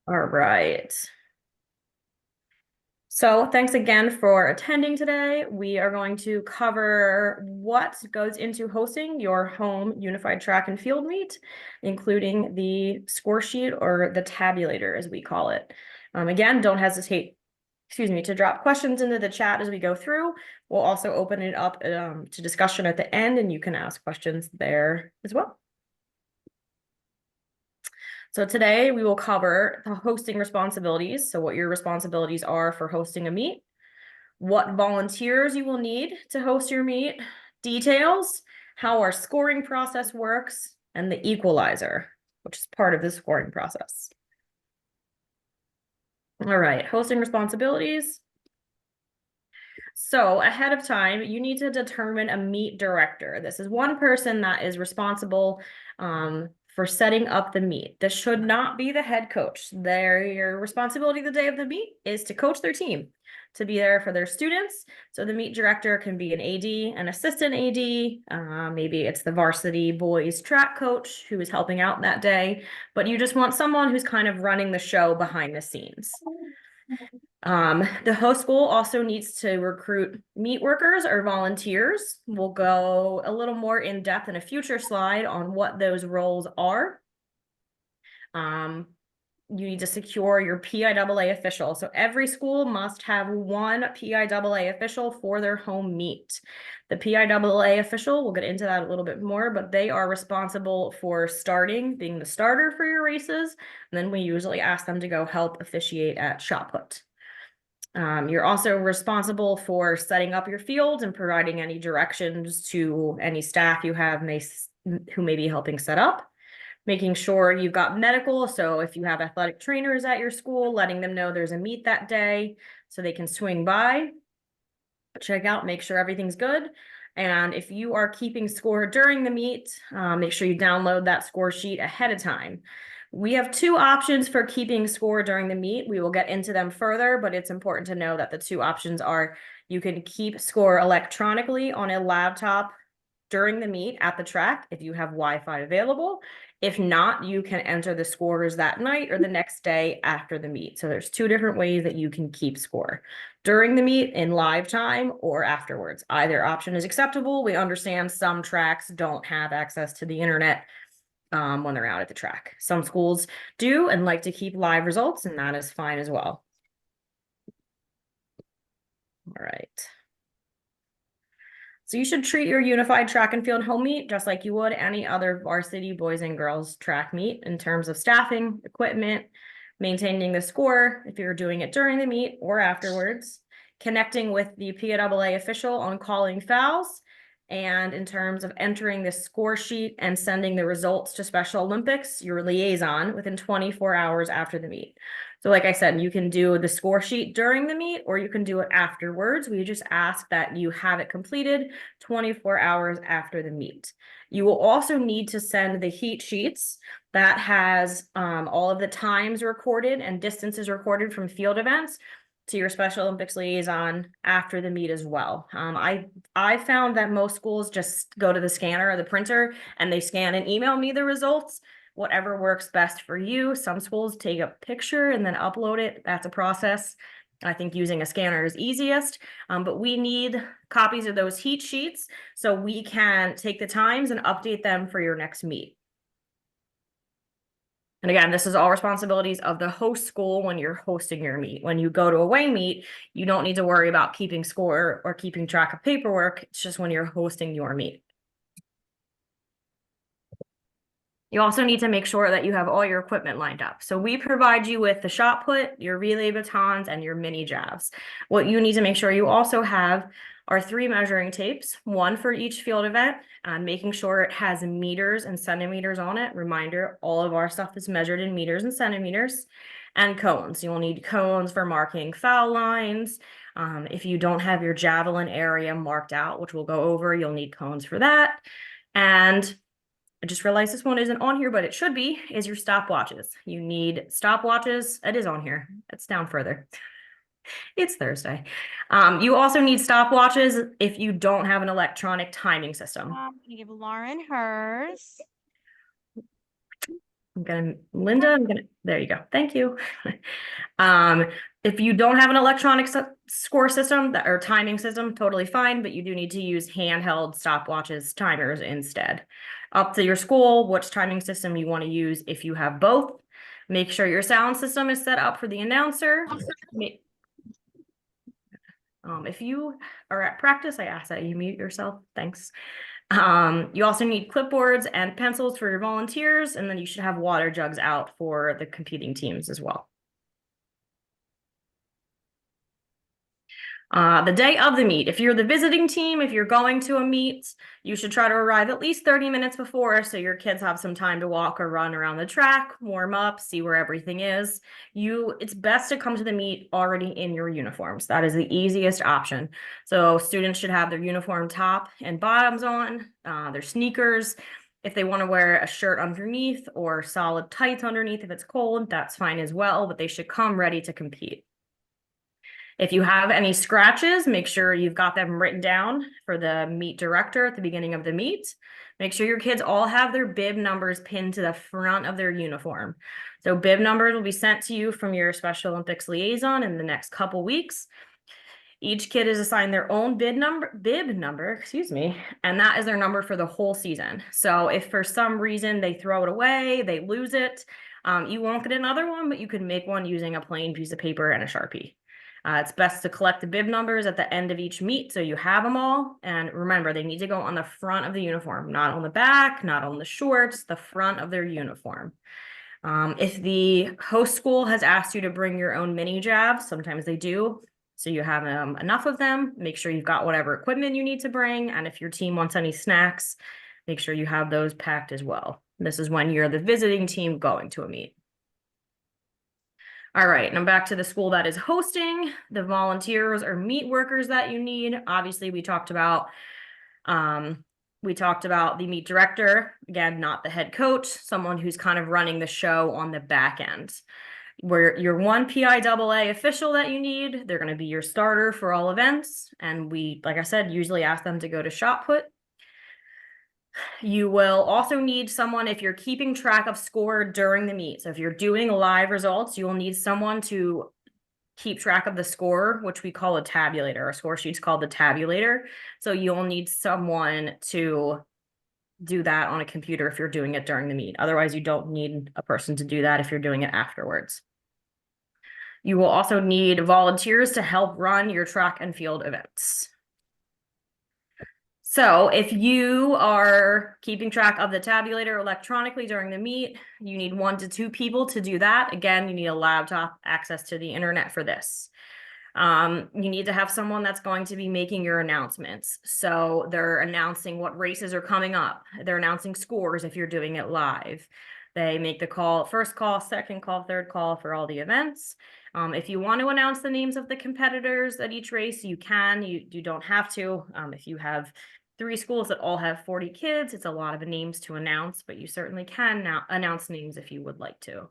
All right. So thanks again for attending today. We are going to cover what goes into hosting your home unified track and field meet, including the score sheet or the tabulator, as we call it. Again, don't hesitate, to drop questions into the chat as we go through. We'll also open it up to discussion at the end, and you can ask questions there as well. So today we will cover the hosting responsibilities. So what your responsibilities are for hosting a meet, what volunteers you will need to host your meet, details, how our scoring process works, and the equalizer, which is part of the scoring process. All right, hosting responsibilities. So ahead of time, you need to determine a meet director. This is one person that is responsible for setting up the meet. This should not be the head coach. Your responsibility the day of the meet is to coach their team, to be there for their students. So the meet director can be an AD, an assistant AD, maybe it's the varsity boys track coach who is helping out that day, but you just want someone who's kind of running the show behind the scenes. The host school also needs to recruit meet workers or volunteers. We'll go a little more in depth in a future slide on what those roles are. You need to secure your PIAA official. So every school must have one PIAA official for their home meet. The PIAA official, we'll get into that a little bit more, but they are responsible for being the starter for your races. And then we usually ask them to go help officiate at shot put. You're also responsible for setting up your fields and providing any directions to any staff you have who may be helping set up. Making sure you've got medical, so if you have athletic trainers at your school, letting them know there's a meet that day so they can swing by, check out, make sure everything's good. And if you are keeping score during the meet, make sure you download that score sheet ahead of time. We have two options for keeping score during the meet. We will get into them further, but it's important to know that the two options are you can keep score electronically on a laptop during the meet at the track if you have Wi-Fi available. If not, you can enter the scores that night or the next day after the meet. So there's two different ways that you can keep score: during the meet in live time or afterwards. Either option is acceptable. We understand some tracks don't have access to the internet when they're out at the track. Some schools do and like to keep live results, and that is fine as well. All right. So you should treat your unified track and field home meet just like you would any other varsity boys and girls track meet in terms of staffing, equipment, maintaining the score if you're doing it during the meet or afterwards, connecting with the PIAA official on calling fouls, and in terms of entering the score sheet and sending the results to Special Olympics, your liaison within 24 hours after the meet. So like I said, you can do the score sheet during the meet or you can do it afterwards. We just ask that you have it completed 24 hours after the meet. You will also need to send the heat sheets that has all of the times recorded and distances recorded from field events to your Special Olympics liaison after the meet as well. I found that most schools just go to the scanner or the printer and they scan and email me the results. Whatever works best for you. Some schools take a picture and then upload it. That's a process. I think using a scanner is easiest, but we need copies of those heat sheets so we can take the times and update them for your next meet. And again, this is all responsibilities of the host school when you're hosting your meet. When you go to away meet, you don't need to worry about keeping score or keeping track of paperwork. It's just when you're hosting your meet. You also need to make sure that you have all your equipment lined up. So we provide you with the shot put, your relay batons, and your mini jabs. What you need to make sure you also have are 3 measuring tapes, one for each field event, making sure it has meters and centimeters on it. Reminder, all of our stuff is measured in meters and centimeters. And cones. You'll need cones for marking foul lines. If you don't have your javelin area marked out, which we'll go over, you'll need cones for that. And I just realized this one isn't on here, but it should be, is your stopwatches. You need stopwatches. It is on here. It's down further. It's Thursday. You also need stopwatches if you don't have an electronic timing system. I'm gonna give Lauren hers. Linda, there you go. Thank you. Um, if you don't have an electronic score system or timing system, totally fine, but you do need to use handheld stopwatches, timers instead. Up to your school, which timing system you want to use. If you have both, make sure your sound system is set up for the announcer. If you are at practice, I ask that you mute yourself. Thanks. You also need clipboards and pencils for your volunteers, and then you should have water jugs out for the competing teams as well. The day of the meet, if you're the visiting team, if you're going to a meet, you should try to arrive at least 30 minutes before so your kids have some time to walk or run around the track, warm up, see where everything is. It's best to come to the meet already in your uniforms. That is the easiest option. So students should have their uniform top and bottoms on, their sneakers. If they want to wear a shirt underneath or solid tights underneath if it's cold, that's fine as well, but they should come ready to compete. If you have any scratches, make sure you've got them written down for the meet director at the beginning of the meet. Make sure your kids all have their bib numbers pinned to the front of their uniform. So bib numbers will be sent to you from your Special Olympics liaison in the next couple weeks. Each kid is assigned their own bib number, and that is their number for the whole season. So if for some reason they throw it away, they lose it, you won't get another one, but you can make one using a plain piece of paper and a Sharpie. It's best to collect the bib numbers at the end of each meet so you have them all. And remember, they need to go on the front of the uniform, not on the back, not on the shorts, the front of their uniform. If the host school has asked you to bring your own mini jabs, sometimes they do. So you have enough of them. Make sure you've got whatever equipment you need to bring. And if your team wants any snacks, make sure you have those packed as well. This is when you're the visiting team going to a meet. All right, now back to the school that is hosting. The volunteers or meet workers that you need. Obviously, we talked about the meet director, again, not the head coach, someone who's kind of running the show on the back end. Where your one PIAA official that you need, they're going to be your starter for all events. And we, like I said, usually ask them to go to shot put. You will also need someone if you're keeping track of score during the meet. So if you're doing live results, you will need someone to keep track of the score, which we call a tabulator. Our score sheet's called the tabulator. So you'll need someone to do that on a computer if you're doing it during the meet. Otherwise, you don't need a person to do that if you're doing it afterwards. You will also need volunteers to help run your track and field events. So if you are keeping track of the tabulator electronically during the meet, you need 1 to 2 people to do that. Again, you need a laptop, access to the internet for this. You need to have someone that's going to be making your announcements. So they're announcing what races are coming up. They're announcing scores if you're doing it live. They make the call, first call, second call, third call for all the events. If you want to announce the names of the competitors at each race, you can. You don't have to. If you have 3 schools that all have 40 kids, it's a lot of names to announce, but you certainly can now announce names if you would like to.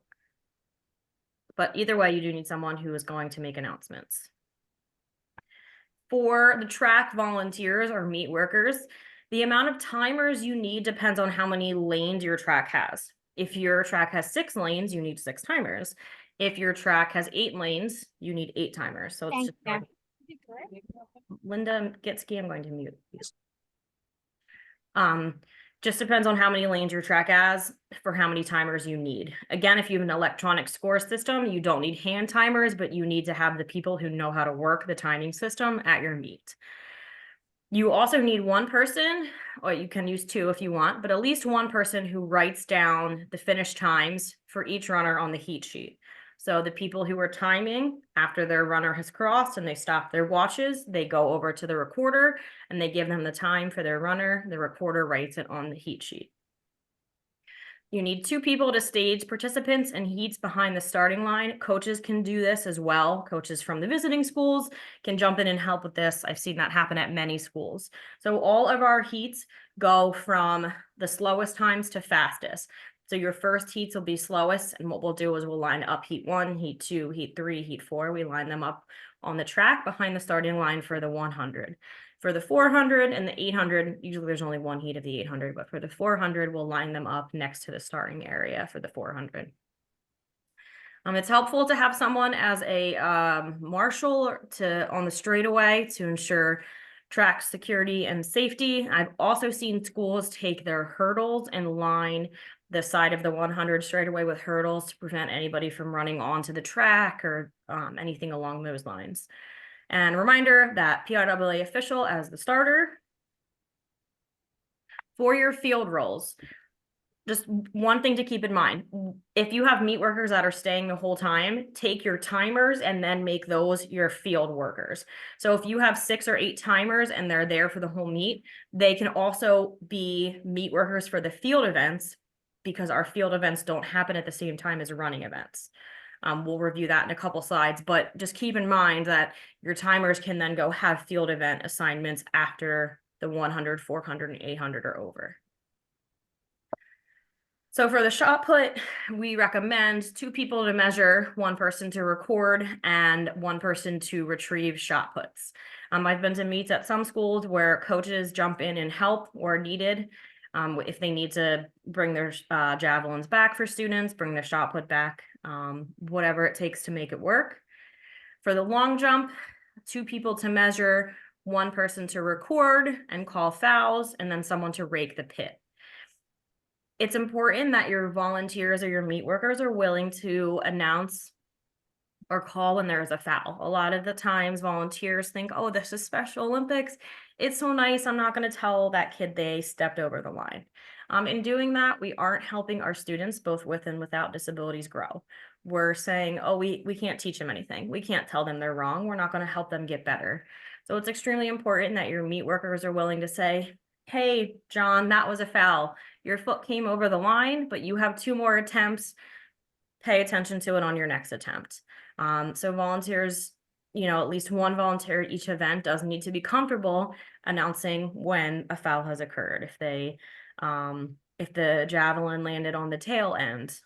But either way, you do need someone who is going to make announcements. For the track volunteers or meet workers, the amount of timers you need depends on how many lanes your track has. If your track has 6 lanes, you need 6 timers. If your track has 8 lanes, you need 8 timers. So it's just Linda Gitsky, I'm going to mute you. Just depends on how many lanes your track has for how many timers you need. Again, if you have an electronic score system, you don't need hand timers, but you need to have the people who know how to work the timing system at your meet. You also need 1 person, or you can use 2 if you want, but at least 1 person who writes down the finish times for each runner on the heat sheet. So the people who are timing after their runner has crossed and they stop their watches, they go over to the recorder and they give them the time for their runner. The recorder writes it on the heat sheet. You need 2 people to stage participants and heats behind the starting line. Coaches can do this as well. Coaches from the visiting schools can jump in and help with this. I've seen that happen at many schools. So all of our heats go from the slowest times to fastest. So your first heats will be slowest, and what we'll do is we'll line up heat 1, heat 2, heat 3, heat 4. We line them up on the track behind the starting line for the 100. For the 400 and the 800, usually there's only one heat of the 800, but for the 400, we'll line them up next to the starting area for the 400. It's helpful to have someone as a marshal on the straightaway to ensure track security and safety. I've also seen schools take their hurdles and line the side of the 100 straightaway with hurdles to prevent anybody from running onto the track or anything along those lines. And reminder that PIAA official as the starter. For your field roles, just one thing to keep in mind, if you have meat workers that are staying the whole time, take your timers and then make those your field workers. So if you have 6 or 8 timers and they're there for the whole meet, they can also be meat workers for the field events, because our field events don't happen at the same time as running events. We'll review that in a couple slides, but just keep in mind that your timers can then go have field event assignments after the 100, 400, and 800 are over. So for the shot put, we recommend 2 people to measure, 1 person to record, and 1 person to retrieve shot puts. I've been to meets at some schools where coaches jump in and help where needed. If they need to bring their javelins back for students, bring their shot put back, whatever it takes to make it work. For the long jump, 2 people to measure, 1 person to record and call fouls, and then someone to rake the pit. It's important that your volunteers or your meat workers are willing to announce or call when there's a foul. A lot of the times volunteers think, oh, this is Special Olympics. It's so nice. I'm not going to tell that kid they stepped over the line. In doing that, we aren't helping our students, both with and without disabilities, grow. We're saying, oh, we can't teach them anything. We can't tell them they're wrong. We're not going to help them get better. So it's extremely important that your meat workers are willing to say, hey, John, that was a foul. Your foot came over the line, but you have 2 more attempts. Pay attention to it on your next attempt. So volunteers, at least 1 volunteer at each event does need to be comfortable announcing when a foul has occurred. If the javelin landed on the tail end,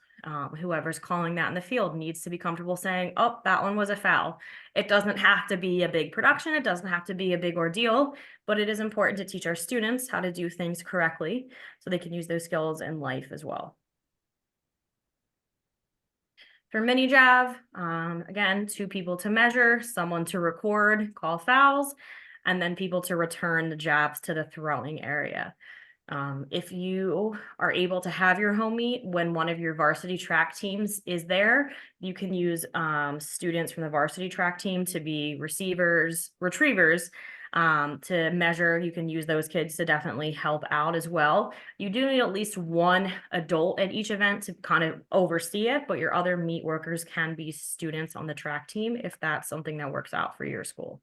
whoever's calling that in the field needs to be comfortable saying, oh, that one was a foul. It doesn't have to be a big production. It doesn't have to be a big ordeal, but it is important to teach our students how to do things correctly so they can use those skills in life as well. For mini jav, again, 2 people to measure, someone to record, call fouls, and then people to return the jabs to the throwing area. If you are able to have your home meet when one of your varsity track teams is there, you can use students from the varsity track team to be retrievers, to measure. You can use those kids to definitely help out as well. You do need at least 1 adult at each event to kind of oversee it, but your other meet workers can be students on the track team if that's something that works out for your school.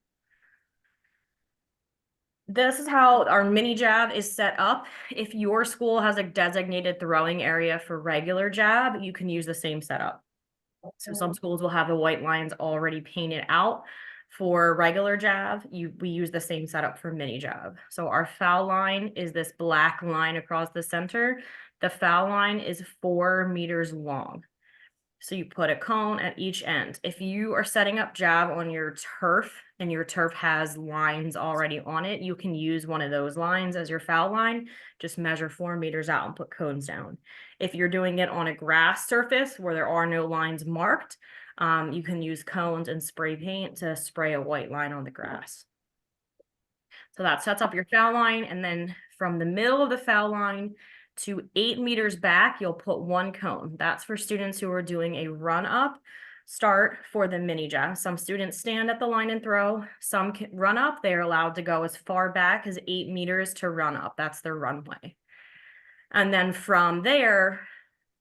This is how our mini jab is set up. If your school has a designated throwing area for regular jab, you can use the same setup. So some schools will have the white lines already painted out. For regular jab, we use the same setup for mini jab. So our foul line is this black line across the center. The foul line is 4 meters long. So you put a cone at each end. If you are setting up jab on your turf and your turf has lines already on it, you can use one of those lines as your foul line. Just measure 4 meters out and put cones down. If you're doing it on a grass surface where there are no lines marked, you can use cones and spray paint to spray a white line on the grass. So that sets up your foul line, and then from the middle of the foul line to 8 meters back, you'll put 1 cone. That's for students who are doing a run up start for the mini jab. Some students stand at the line and throw. Some can run up. They're allowed to go as far back as 8 meters to run up. That's their runway. And then from there,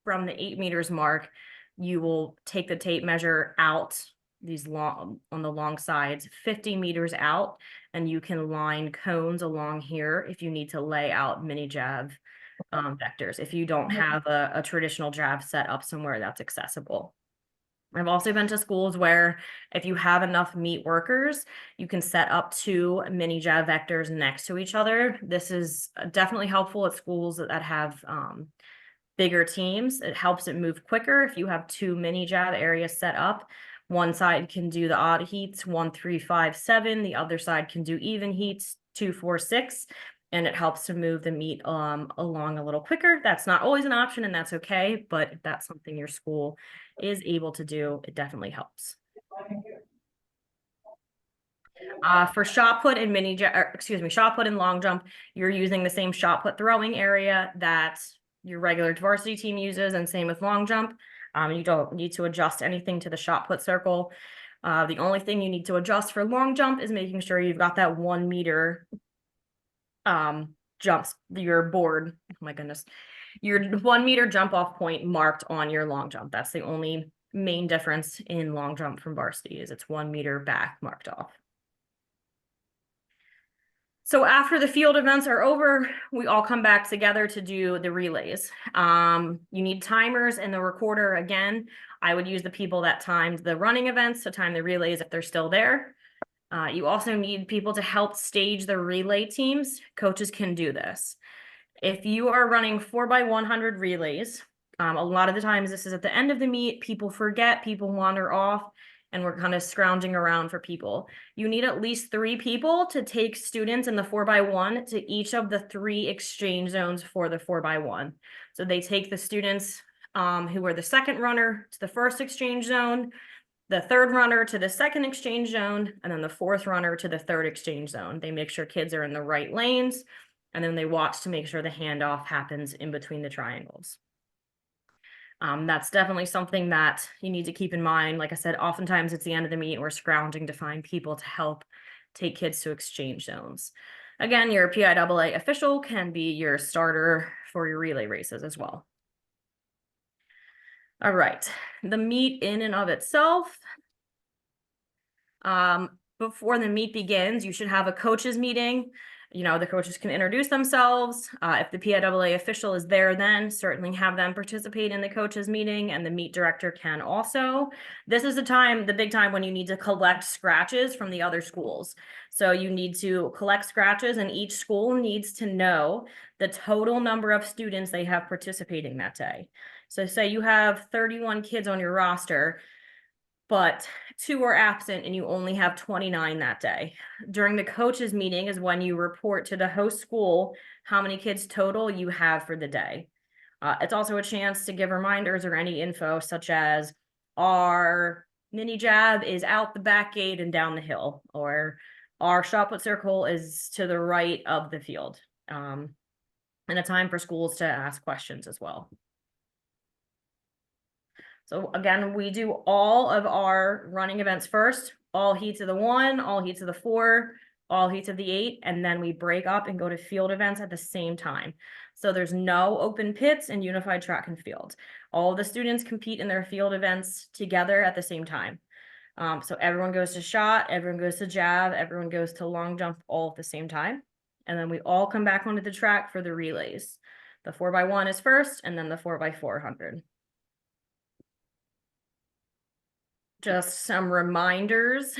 from the 8 meters mark, you will take the tape measure out these long on the long sides, 50 meters out, and you can line cones along here if you need to lay out mini jab vectors, if you don't have a traditional jab set up somewhere that's accessible. I've also been to schools where if you have enough meat workers, you can set up 2 mini jab vectors next to each other. This is definitely helpful at schools that have bigger teams. It helps it move quicker. If you have two mini jab areas set up, one side can do the odd heats, 1, 3, 5, 7. The other side can do even heats, 2, 4, 6. And it helps to move the meat along a little quicker. That's not always an option, and that's okay. But if that's something your school is able to do, it definitely helps. For shot put and shot put and long jump, you're using the same shot put throwing area that your regular varsity team uses, and same with long jump. You don't need to adjust anything to the shot put circle. The only thing you need to adjust for long jump is making sure you've got that 1 meter jumps, your board. Oh my goodness. Your 1 meter jump off point marked on your long jump. That's the only main difference in long jump from varsity, is it's 1 meter back marked off. So after the field events are over, we all come back together to do the relays. You need timers and the recorder. Again, I would use the people that timed the running events to time the relays if they're still there. You also need people to help stage the relay teams. Coaches can do this. If you are running 4x100 relays, a lot of the times this is at the end of the meet, people forget, people wander off, and we're kind of scrounging around for people. You need at least 3 people to take students in the 4x1 to each of the 3 exchange zones for the 4x1. So they take the students who are the second runner to the first exchange zone, the third runner to the second exchange zone, and then the fourth runner to the third exchange zone. They make sure kids are in the right lanes, and then they watch to make sure the handoff happens in between the triangles. That's definitely something that you need to keep in mind. Like I said, oftentimes it's the end of the meet, we're scrounging to find people to help take kids to exchange zones. Again, your PIAA official can be your starter for your relay races as well. All right, the meet in and of itself. Before the meet begins, you should have a coaches meeting. The coaches can introduce themselves. If the PIAA official is there, then certainly have them participate in the coaches meeting, and the meet director can also. This is the big time when you need to collect scratches from the other schools. So you need to collect scratches, and each school needs to know the total number of students they have participating that day. So say you have 31 kids on your roster, but 2 are absent and you only have 29 that day. During the coaches meeting is when you report to the host school how many kids total you have for the day. It's also a chance to give reminders or any info, such as our mini jab is out the back gate and down the hill, or our shot put circle is to the right of the field. And a time for schools to ask questions as well. So again, we do all of our running events first, all heats of the 1, all heats of the 4, all heats of the 8, and then we break up and go to field events at the same time. So there's no open pits in unified track and field. All the students compete in their field events together at the same time. So everyone goes to shot, everyone goes to jab, everyone goes to long jump all at the same time. And then we all come back onto the track for the relays. The 4x1 is first, and then the 4x400. Just some reminders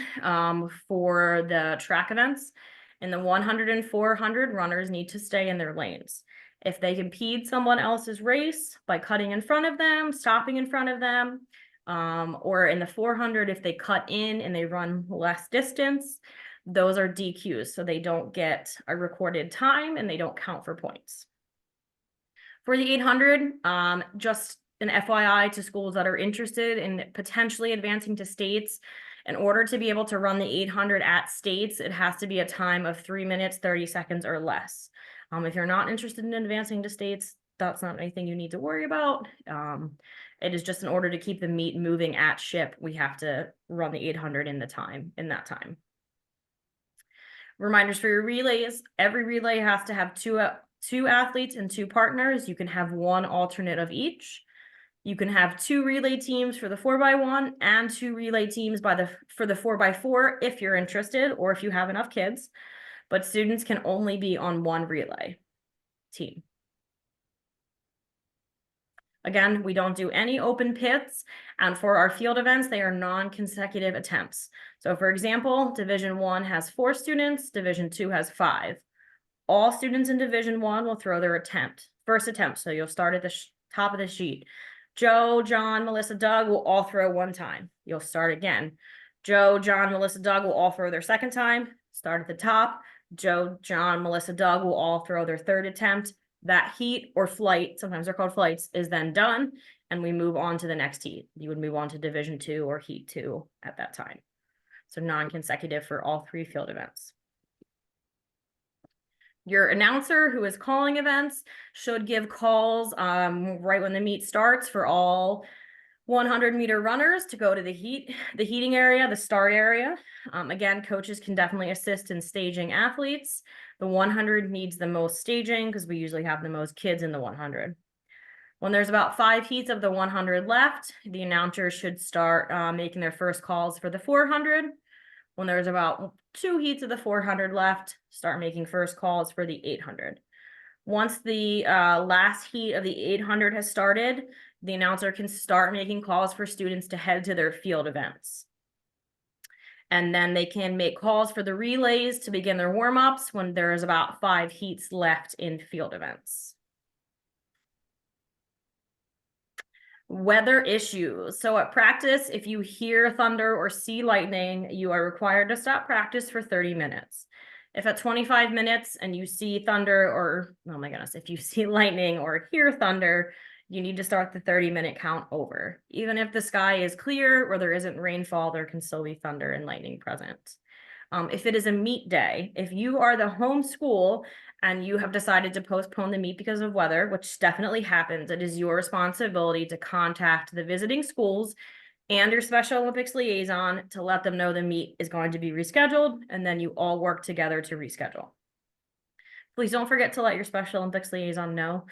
for the track events. In the 100 and 400, runners need to stay in their lanes. If they impede someone else's race by cutting in front of them, stopping in front of them, or in the 400, if they cut in and they run less distance, those are DQs, so they don't get a recorded time and they don't count for points. For the 800, just an FYI to schools that are interested in potentially advancing to states, in order to be able to run the 800 at states, it has to be a time of 3 minutes, 30 seconds or less. If you're not interested in advancing to states, that's not anything you need to worry about. It is just in order to keep the meet moving at ship, we have to run the 800 in that time. Reminders for your relays. Every relay has to have two athletes and 2 partners. You can have 1 alternate of each. You can have 2 relay teams for the 4x1 and 2 relay teams for the 4x4 if you're interested, or if you have enough kids, but students can only be on 1 relay team. Again, we don't do any open pits, and for our field events, they are non-consecutive attempts. So for example, Division 1 has 4 students, Division 2 has 5. All students in Division 1 will throw their first attempt. So you'll start at the top of the sheet. Joe, John, Melissa, Doug will all throw one time. You'll start again. Joe, John, Melissa, Doug will all throw their second time. Start at the top. Joe, John, Melissa, Doug will all throw their third attempt. That heat or flight, sometimes they're called flights, is then done, and we move on to the next heat. You would move on to Division 2 or Heat 2 at that time. So non-consecutive for all 3 field events. Your announcer who is calling events should give calls right when the meet starts for all 100-meter runners to go to the heating area, the start area. Again, coaches can definitely assist in staging athletes. The 100 needs the most staging because we usually have the most kids in the 100. When there's about 5 heats of the 100 left, the announcer should start making their first calls for the 400. When there's about 2 heats of the 400 left, start making first calls for the 800. Once the last heat of the 800 has started, the announcer can start making calls for students to head to their field events. And then they can make calls for the relays to begin their warm-ups when there's about 5 heats left in field events. Weather issues. So at practice, if you hear thunder or see lightning, you are required to stop practice for 30 minutes. If at 25 minutes and you see thunder or, oh my goodness, if you see lightning or hear thunder, you need to start the 30-minute count over. Even if the sky is clear or there isn't rainfall, there can still be thunder and lightning present. If it is a meet day, if you are the home school and you have decided to postpone the meet because of weather, which definitely happens, it is your responsibility to contact the visiting schools and your Special Olympics liaison to let them know the meet is going to be rescheduled, and then you all work together to reschedule. Please don't forget to let your Special Olympics liaison know.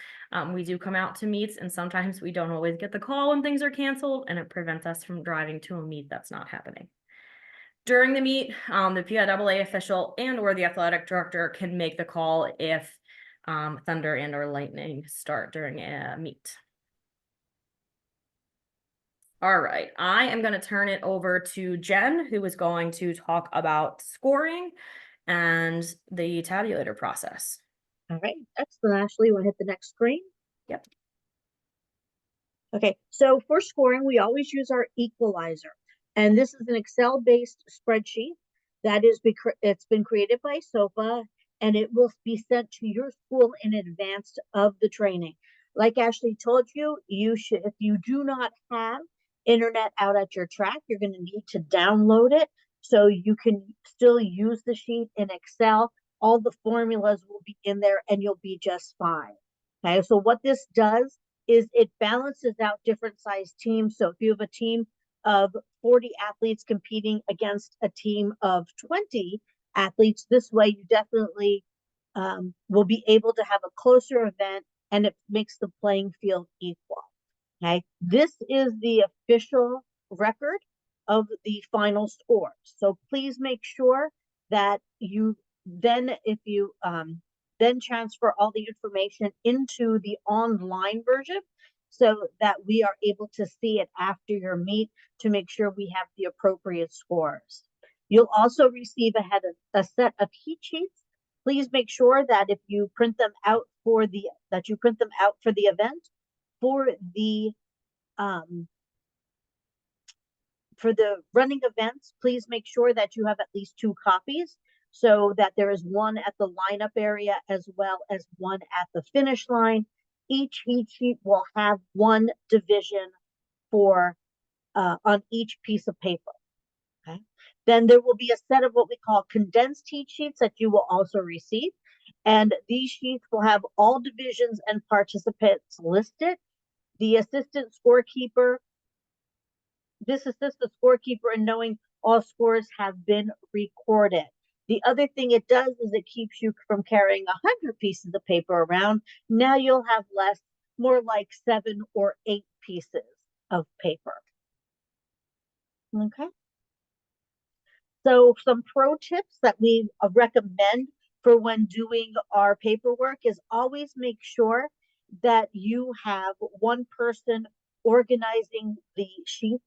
We do come out to meets, and sometimes we don't always get the call when things are canceled, and it prevents us from driving to a meet that's not happening. During the meet, the PIAA official and or the athletic director can make the call if thunder and or lightning start during a meet. All right, I am going to turn it over to Jen, who is going to talk about scoring and the tabulator process. All right, excellent, Ashley. Want to hit the next screen? Yep. Okay, so for scoring, we always use our equalizer. And this is an Excel-based spreadsheet that it's been created by SOPA, and it will be sent to your school in advance of the training. Like Ashley told you, if you do not have internet out at your track, you're going to need to download it so you can still use the sheet in Excel. All the formulas will be in there and you'll be just fine. Okay, so what this does is it balances out different size teams. So if you have a team of 40 athletes competing against a team of 20 athletes, this way you definitely will be able to have a closer event, and it makes the playing field equal. Okay, this is the official record of the final scores. So please make sure that you then, if you then transfer all the information into the online version so that we are able to see it after your meet to make sure we have the appropriate scores. You'll also receive a set of heat sheets. Please make sure that if you print them out for the event. For the running events, please make sure that you have at least 2 copies so that there is one at the lineup area as well as one at the finish line. Each heat sheet will have 1 division for on each piece of paper. Okay. Then there will be a set of what we call condensed heat sheets that you will also receive. And these sheets will have all divisions and participants listed. The assistant scorekeeper, this assists the scorekeeper in knowing all scores have been recorded. The other thing it does is it keeps you from carrying 100 pieces of paper around. Now you'll have less, more like 7 or 8 pieces of paper. Okay. So some pro tips that we recommend for when doing our paperwork is always make sure that you have one person organizing the sheets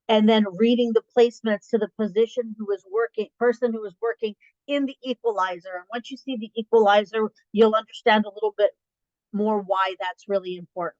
and then reading the placements to the person who is working in the equalizer. And once you see the equalizer, you'll understand a little bit more why that's really important.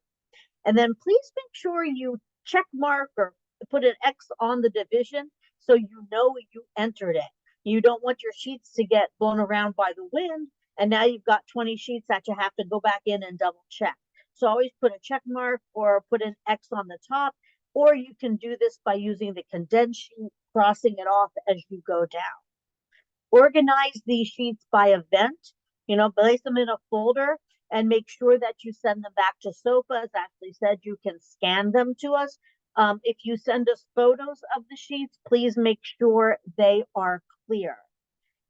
And then please make sure you check mark or put an X on the division so you know you entered it. You don't want your sheets to get blown around by the wind, and now you've got 20 sheets that you have to go back in and double check. So always put a check mark or put an X on the top, or you can do this by using the condensed sheet, crossing it off as you go down. Organize these sheets by event, place them in a folder and make sure that you send them back to SOPA. As Ashley said, you can scan them to us. If you send us photos of the sheets, please make sure they are clear.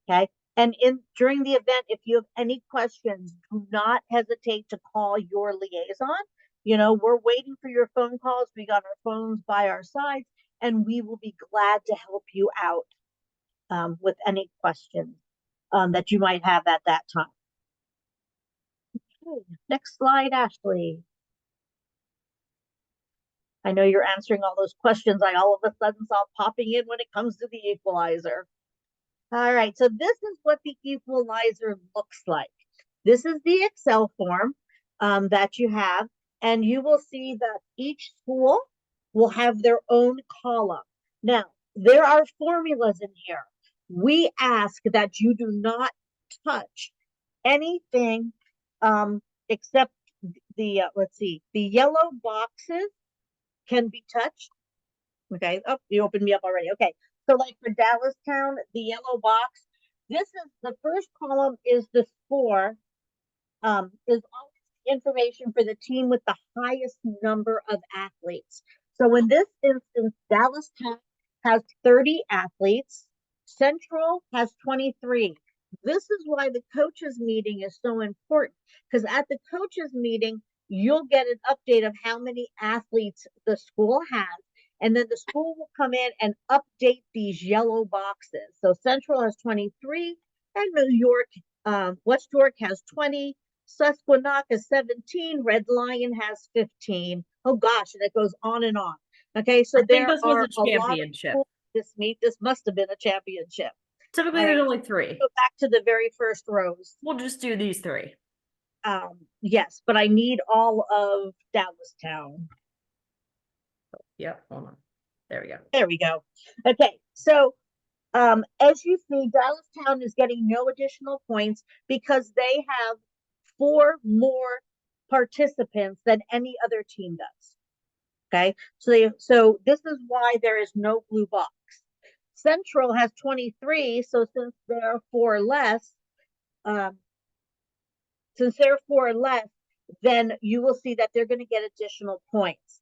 Okay. And during the event, if you have any questions, do not hesitate to call your liaison. We're waiting for your phone calls. We got our phones by our sides, and we will be glad to help you out with any questions that you might have at that time. Okay, next slide, Ashley. I know you're answering all those questions I all of a sudden saw popping in when it comes to the equalizer. All right, so this is what the equalizer looks like. This is the Excel form that you have, and you will see that each school will have their own column. Now, there are formulas in here. We ask that you do not touch anything except the, let's see, the yellow boxes can be touched. Okay, oh, you opened me up already. Okay, so like for Dallastown, the yellow box, this is the first column is the score, is always information for the team with the highest number of athletes. So in this instance, Dallastown has 30 athletes, Central has 23. This is why the coaches meeting is so important, because at the coaches meeting, you'll get an update of how many athletes the school has. And then the school will come in and update these yellow boxes. So Central has 23, and New York, West York has 20, Susquehanna 17, Red Lion has 15. Oh gosh, and it goes on and on. Okay, so I think there this are was a a lot of championship. schools this meet. This must have been a championship. Typically, All there's right, only 3. go back to the very first rows. We'll just do these 3. Yes, but I need all of Dallastown. Yep, hold on. There we go. There we go. Okay, so as you see, Dallastown is getting no additional points because they have 4 more participants than any other team does. Okay, so this is why there is no blue box. Central has 23, so since there are 4 less, then you will see that they're going to get additional points.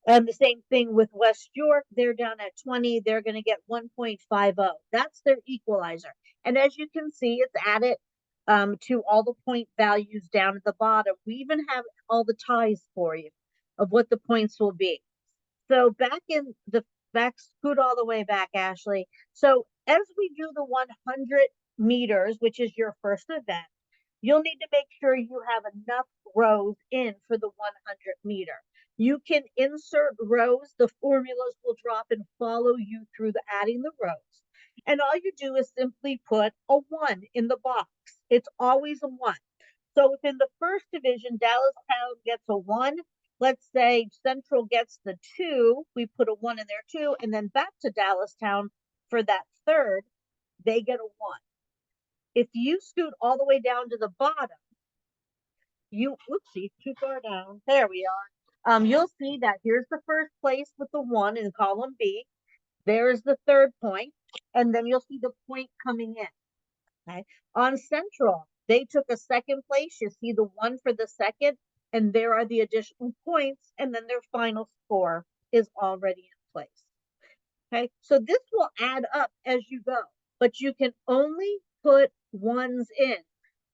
And the same thing with West York, they're down at 20, they're going to get 1.50. That's their equalizer. And as you can see, it's added to all the point values down at the bottom. We even have all the ties for you of what the points will be. So scoot all the way back, Ashley. So as we do the 100 meters, which is your first event, you'll need to make sure you have enough rows in for the 100 meter. You can insert rows. The formulas will drop and follow you through adding the rows. And all you do is simply put a 1 in the box. It's always a 1. So if in the first division, Dallastown gets a 1, let's say Central gets the 2, we put a 1 in there too, and then back to Dallastown for that third, they get a 1. If you scoot all the way down to the bottom, oopsie, too far down. There we are. You'll see that here's the first place with the 1 in column B. There's the third point, and then you'll see the point coming in. Okay. On Central, they took a second place. You see the 1 for the second, and there are the additional points, and then their final score is already in place. Okay, so this will add up as you go, but you can only put 1s in.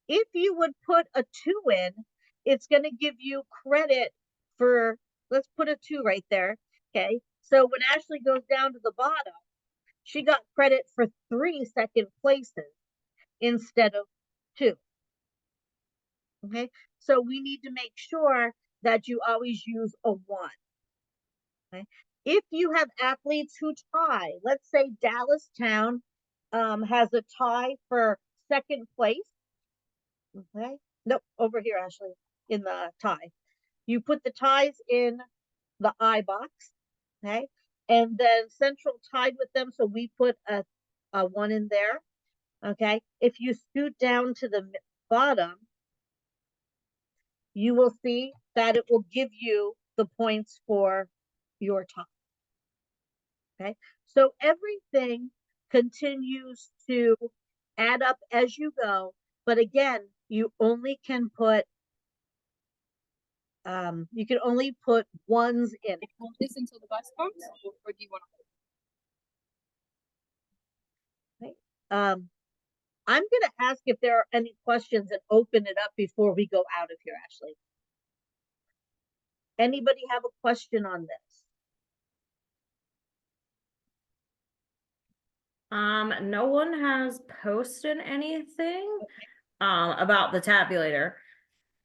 If you would put a 2 in, it's going to give you credit for, let's put a 2 right there. Okay, so when Ashley goes down to the bottom, she got credit for 3 second places instead of 2. Okay, so we need to make sure that you always use a 1. Okay, if you have athletes who tie, let's say Dallastown has a tie for second place. Okay, nope, over here, Ashley, in the tie. you put the ties in the I box, okay? And then Central tied with them, so we put a 1 in there, okay? If you scoot down to the bottom, you will see that it will give you the points for your tie, okay? So everything continues to add up as you go, but again, you can only put ones in. Hold this until the bus comes, or do you want to? Okay? I'm gonna ask if there are any questions and open it up before we go out of here, Ashley. Anybody have a question on this? No one has posted anything about the tabulator.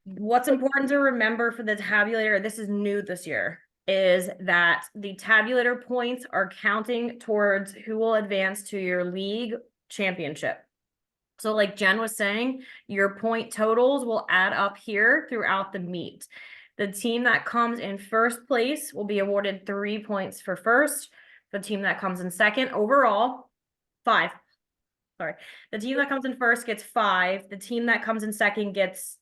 What's important to remember for the tabulator, this is new this year, is that the tabulator points are counting towards who will advance to your league championship. So like Jen was saying, your point totals will add up here throughout the meet. The team that comes in first place will be awarded 3 points for first. The team that comes in second overall, 5. Sorry. The team that comes in first gets 5. The team that comes in second gets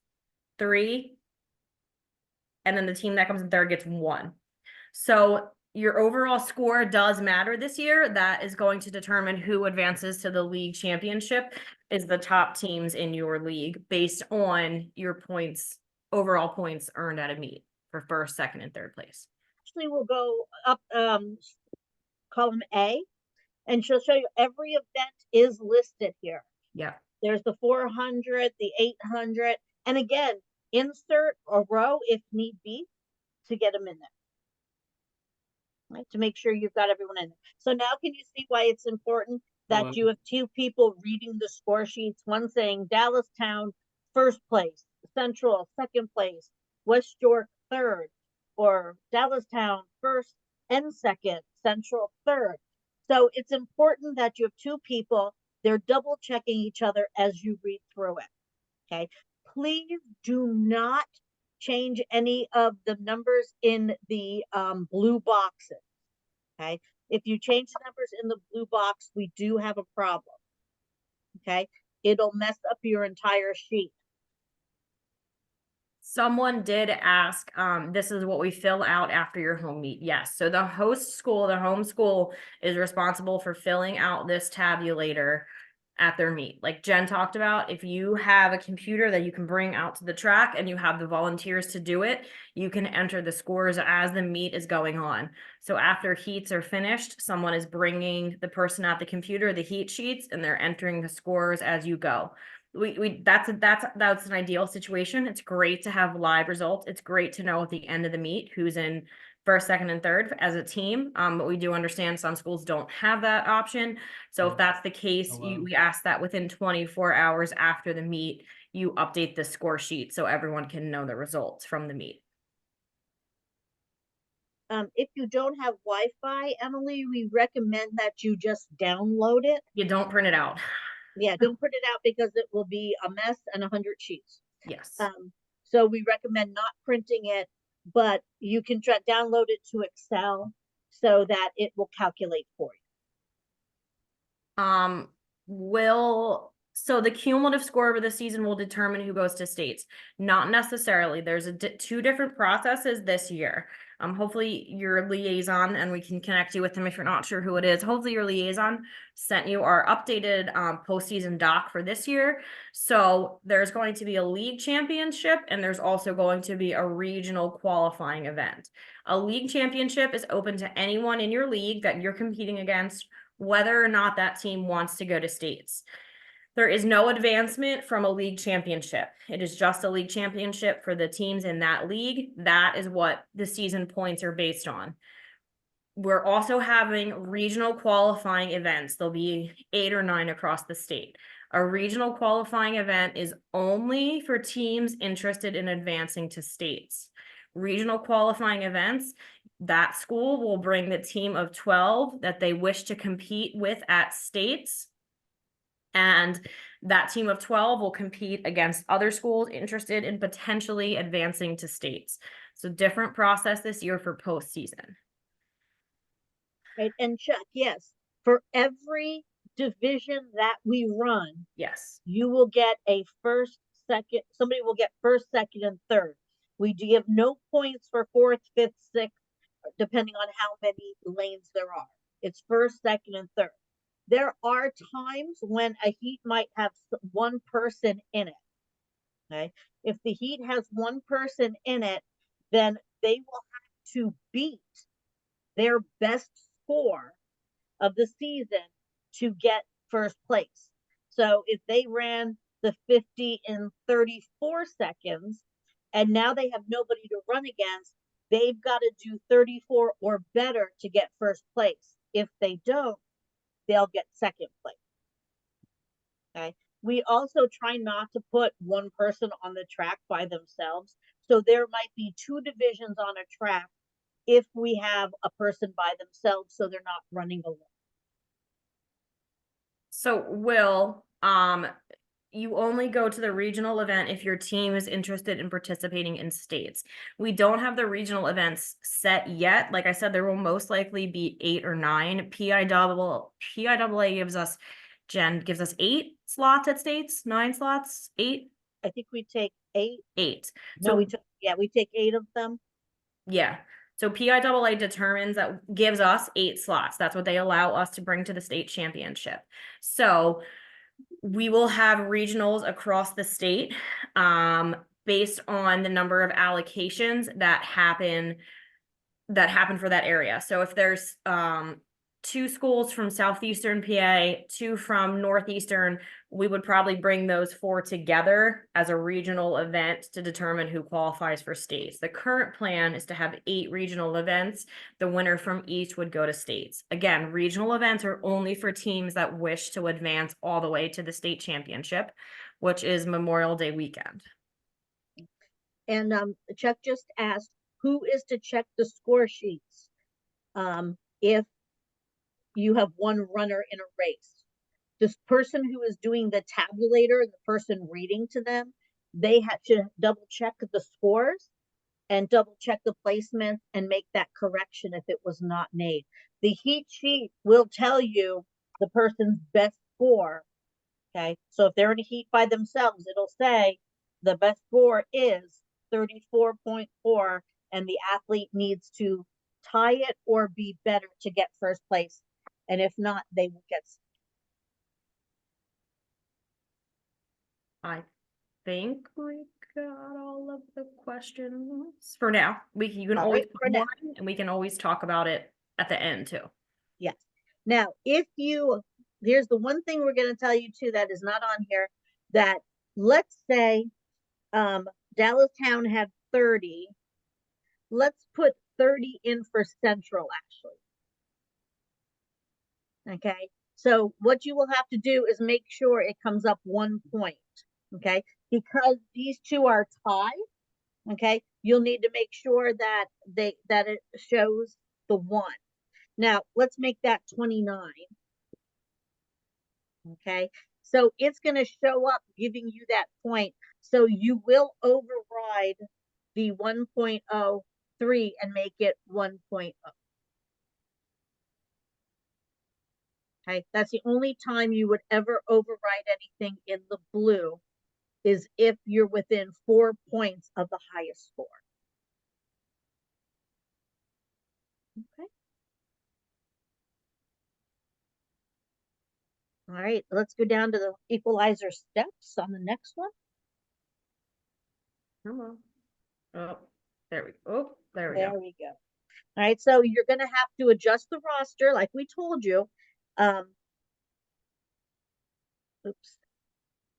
3. And then the team that comes in third gets 1. So your overall score does matter this year. That is going to determine who advances to the league championship, is the top teams in your league based on your points, overall points earned at a meet for first, second, and third place. Actually, we'll go up column A, and she'll show you every event is listed here. Yeah. There's the 400, the 800, and again, insert a row if need be to get them in there. Right, to make sure you've got everyone in there. So now can you see why it's important that you have 2 people reading the score sheets, one saying Dallastown first place, Central second place, West York third, or Dallastown first and second, Central third. So it's important that you have 2 people, they're double checking each other as you read through it, okay? Please do not change any of the numbers in the blue boxes, okay? If you change the numbers in the blue box, we do have a problem, okay? It'll mess up your entire sheet. Someone did ask, this is what we fill out after your home meet. Yes. So the host school, the home school is responsible for filling out this tabulator at their meet. Like Jen talked about, if you have a computer that you can bring out to the track and you have the volunteers to do it, you can enter the scores as the meet is going on. So after heats are finished, someone is bringing the person at the computer the heat sheets and they're entering the scores as you go. That's an ideal situation. It's great to have live results. It's great to know at the end of the meet who's in first, second, and third as a team. But we do understand some schools don't have that option. So if that's the case, we ask that within 24 hours after the meet, you update the score sheet so everyone can know the results from the meet. If you don't have Wi-Fi, Emily, we recommend that you just download it. You don't print it out. Yeah, don't print it out because it will be a mess and 100 sheets. Yes. So we recommend not printing it, but you can download it to Excel so that it will calculate for you. So the cumulative score over the season will determine who goes to states. Not necessarily. There's 2 different processes this year. Hopefully your liaison, and we can connect you with them if you're not sure who it is. Hopefully your liaison sent you our updated postseason doc for this year. So there's going to be a league championship and there's also going to be a regional qualifying event. A league championship is open to anyone in your league that you're competing against, whether or not that team wants to go to states. There is no advancement from a league championship. It is just a league championship for the teams in that league. That is what the season points are based on. We're also having regional qualifying events. There'll be 8 or 9 across the state. A regional qualifying event is only for teams interested in advancing to states. Regional qualifying events, that school will bring the team of 12 that they wish to compete with at states. And that team of 12 will compete against other schools interested in potentially advancing to states. So different process this year for postseason. Right, and Chuck, yes, for every division that we run, Yes. you will get a first, second, somebody will get first, second, and third. We give no points for fourth, fifth, sixth, depending on how many lanes there are. It's first, second, and third. There are times when a heat might have one person in it. Okay. If the heat has one person in it, then they will have to beat their best score of the season to get first place. So if they ran the 50 in 34 seconds and now they have nobody to run against, they've got to do 34 or better to get first place. If they don't, they'll get second place. Okay. We also try not to put one person on the track by themselves. So there might be two divisions on a track if we have a person by themselves, so they're not running alone. So Will, you only go to the regional event if your team is interested in participating in states. We don't have the regional events set yet. Like I said, there will most likely be 8 or 9. PIAA gives us, Jen gives us 8 slots at states, 9 slots, 8. I think we take 8. 8. No, So we take 8 of them. yeah. So PIAA determines that gives us 8 slots. That's what they allow us to bring to the state championship. So we will have regionals across the state based on the number of allocations that happen for that area. So if there's 2 schools from southeastern PA, 2 from northeastern, we would probably bring those 4 together as a regional event to determine who qualifies for states. The current plan is to have 8 regional events. The winner from each would go to states. Again, regional events are only for teams that wish to advance all the way to the state championship, which is Memorial Day weekend. And Chuck just asked, who is to check the score sheets if you have one runner in a race? This person who is doing the tabulator, the person reading to them, they have to double check the scores and double check the placements and make that correction if it was not made. The heat sheet will tell you the person's best score. Okay, so if they're in a heat by themselves, it'll say the best score is 34.4 and the athlete needs to tie it or be better to get first place. And if not, they will get. I think we got all of the questions for now. You can All always right, for put now. one, and we can always talk about it at the end too. Yes. Now, here's the one thing we're going to tell you too that is not on here, that let's say Dallas Town had 30. Let's put 30 in for Central, actually. Okay. So what you will have to do is make sure it comes up 1 point. Okay. Because these two are tied. Okay. You'll need to make sure that it shows the 1. Now let's make that 29. Okay. So it's going to show up giving you that point. So you will override the 1.03 and make it 1.0. Okay. That's the only time you would ever override anything in the blue, is if you're within 4 points of the highest score. Okay. All right, let's go down to the equalizer steps on the next one. Hello. Oh, there we go. Oh, there we There go. we go. All right, so you're going to have to adjust the roster like we told you. Oops.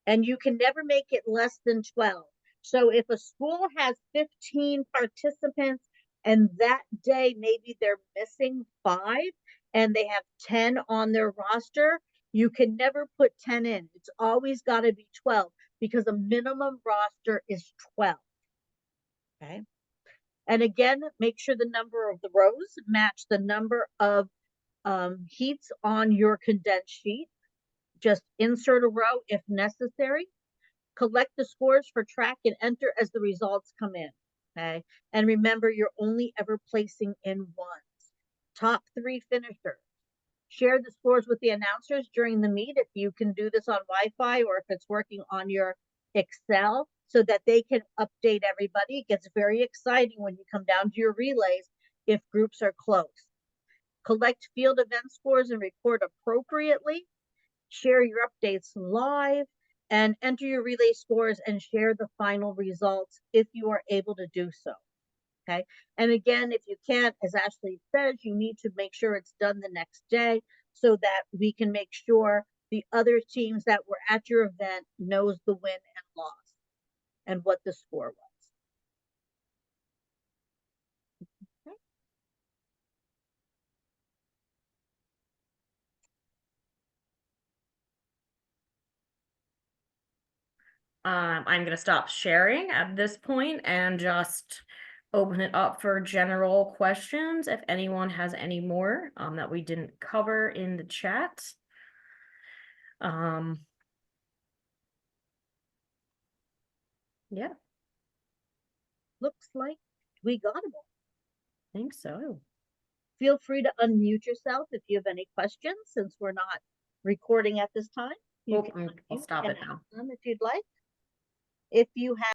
And you can never make it less than 12. So if a school has 15 participants and that day maybe they're missing 5 and they have 10 on their roster, you can never put 10 in. It's always got to be 12 because a minimum roster is 12. Okay. And again, make sure the number of the rows match the number of heats on your condensed sheet. Just insert a row if necessary. Collect the scores for track and enter as the results come in. Okay, and remember, you're only ever placing in ones. Top 3 finishers. Share the scores with the announcers during the meet if you can do this on Wi-Fi or if it's working on your Excel so that they can update everybody. It gets very exciting when you come down to your relays if groups are close. Collect field event scores and record appropriately. Share your updates live and enter your relay scores and share the final results if you are able to do so. Okay. And again, if you can't, as Ashley says, you need to make sure it's done the next day so that we can make sure the other teams that were at your event knows the win and loss and what the score was. Okay. I'm going to stop sharing at this point and just open it up for general questions if anyone has any more that we didn't cover in the chat. Yeah, Looks like we got them all. I think so. Feel free to unmute yourself if you have any questions, since we're not recording at this time. You Oh, can I'll unmute stop and it now. ask them if you'd like. If you have